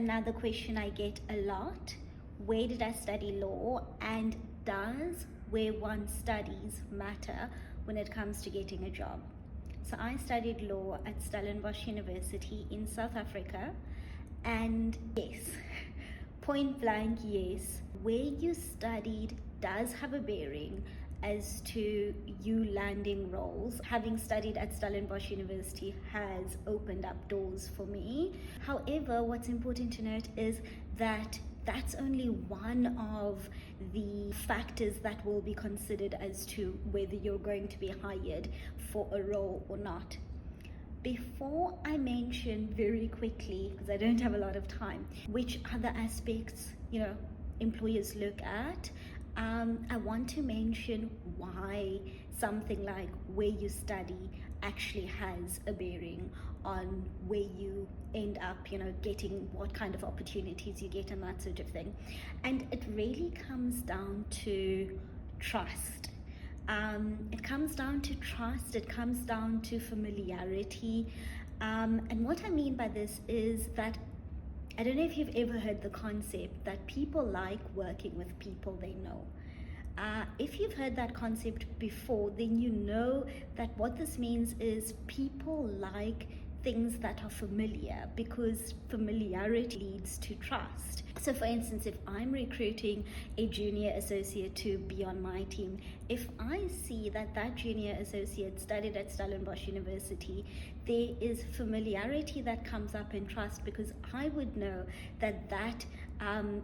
another question I get a lot. Where did I study law, and does where one studies matter when it comes to getting a job? So I studied law at Stellenbosch University in South Africa, and yes, point blank, yes, where you studied does have a bearing as to you landing roles. Having studied at Stellenbosch University has opened up doors for me. However, what's important to note is that that's only one of the factors that will be considered as to whether you're going to be hired for a role or not. Before I mention very quickly, because I don't have a lot of time, which other aspects employers look at, I want to mention why something like where you study actually has a bearing on where you end up, getting what kind of opportunities you get and that sort of thing. And it really comes down to trust. It comes down to trust, it comes down to familiarity. And what I mean by this is that I don't know if you've ever heard the concept that people like working with people they know. If you've heard that concept before, then you know that what this means is people like things that are familiar, because familiarity leads to trust. So for instance, if I'm recruiting a junior associate to be on my team, if I see that that junior associate studied at Stellenbosch University, there is familiarity that comes up in trust, because I would know that that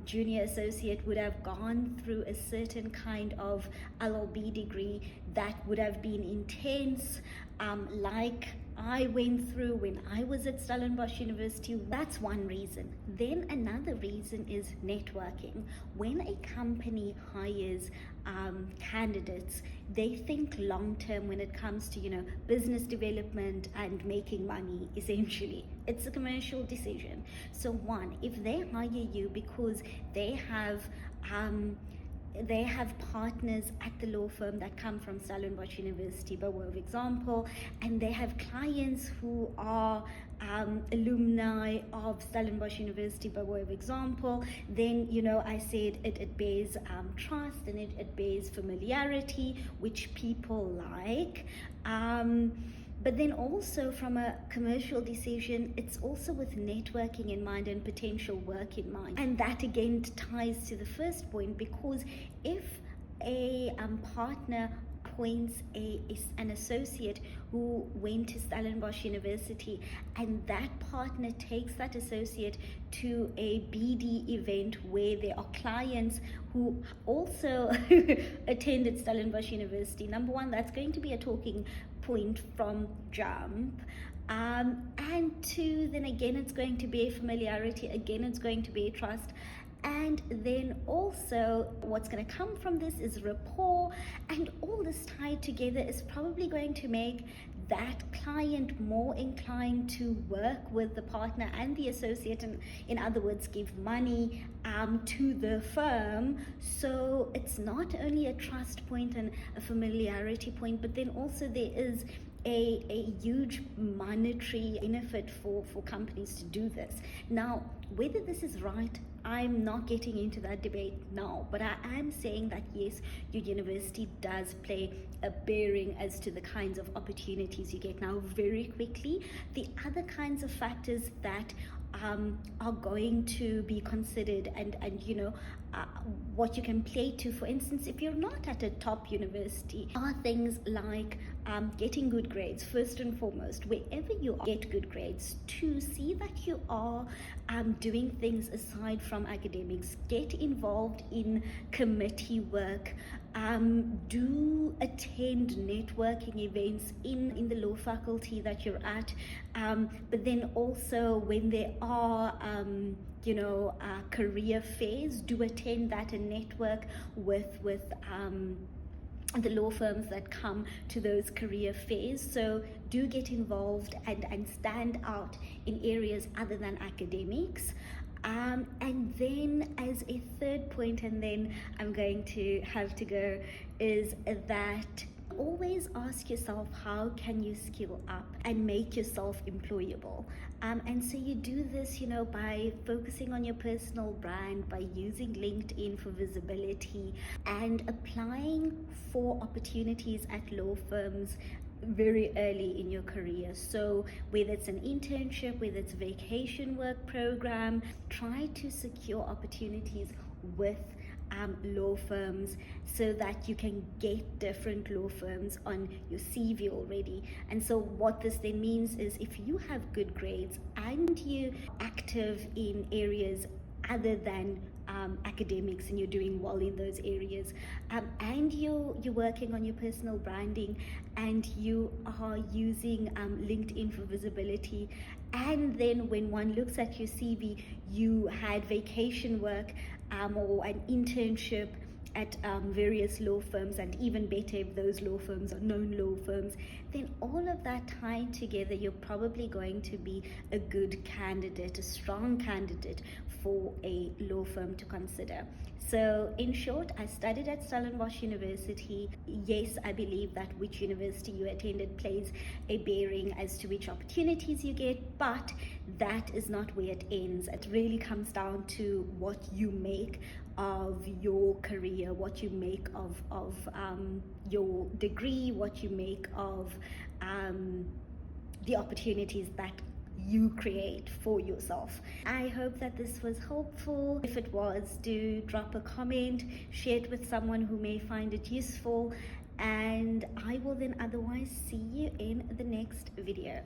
junior associate would have gone through a certain kind of LLB degree that would have been intense, like I went through when I was at Stellenbosch University. That's one reason. Then another reason is networking. When a company hires candidates, they think long term when it comes to business development and making money. Essentially, it's a commercial decision. So one, if they hire you because they have partners at the law firm that come from Stellenbosch University, by way of example, and they have clients who are alumni of Stellenbosch University, by way of example, then I said it bears trust, and it bears familiarity, which people like. But then also from a commercial decision, it's also with networking in mind and potential work in mind. And that again ties to the first point, because if a partner appoints an associate who went to Stellenbosch University, and that partner takes that associate to a BD event where there are clients who also attended Stellenbosch University, number one, that's going to be a talking point from jump. And two, then again, it's going to be a familiarity, again, it's going to be a trust. And then also what's going to come from this is rapport, and all this tied together is probably going to make that client more inclined to work with the partner and the associate, and in other words, give money to the firm. So it's not only a trust point and a familiarity point, but then also there is a huge monetary benefit for companies to do this. Now, whether this is right, I'm not getting into that debate now, but I am saying that yes, your university does play a bearing as to the kinds of opportunities you get. Now, very quickly, the other kinds of factors that are going to be considered, and what you can play to, for instance, if you're not at a top university, are things like getting good grades. First and foremost, wherever you are, get good grades. To see that you are doing things aside from academics, get involved in committee work, do attend networking events in the law faculty that you're at, but then also when there are career fairs, do attend that and network with the law firms that come to those career fairs. So do get involved and stand out in areas other than academics. And then as a third point, and then I'm going to have to go, is that always ask yourself, how can you skill up and make yourself employable? And so you do this, by focusing on your personal brand, by using LinkedIn for visibility, and applying for opportunities at law firms very early in your career. So whether it's an internship, whether it's a vacation work program, try to secure opportunities with law firms so that you can get different law firms on your CV already. And so what this then means is, if you have good grades and you're active in areas other than academics, and you're doing well in those areas, and you're working on your personal branding, and you are using LinkedIn for visibility, and then when one looks at your CV, you had vacation work or an internship at various law firms, and even better if those law firms are known law firms, then all of that tied together, you're probably going to be a good candidate, a strong candidate for a law firm to consider. So in short, I studied at Stellenbosch University. Yes, I believe that which university you attended plays a bearing as to which opportunities you get, but that is not where it ends. It really comes down to what you make of your career, what you make of your degree, what you make of the opportunities that you create for yourself. I hope that this was helpful. If it was, do drop a comment, share it with someone who may find it useful, and I will then otherwise see you in the next video.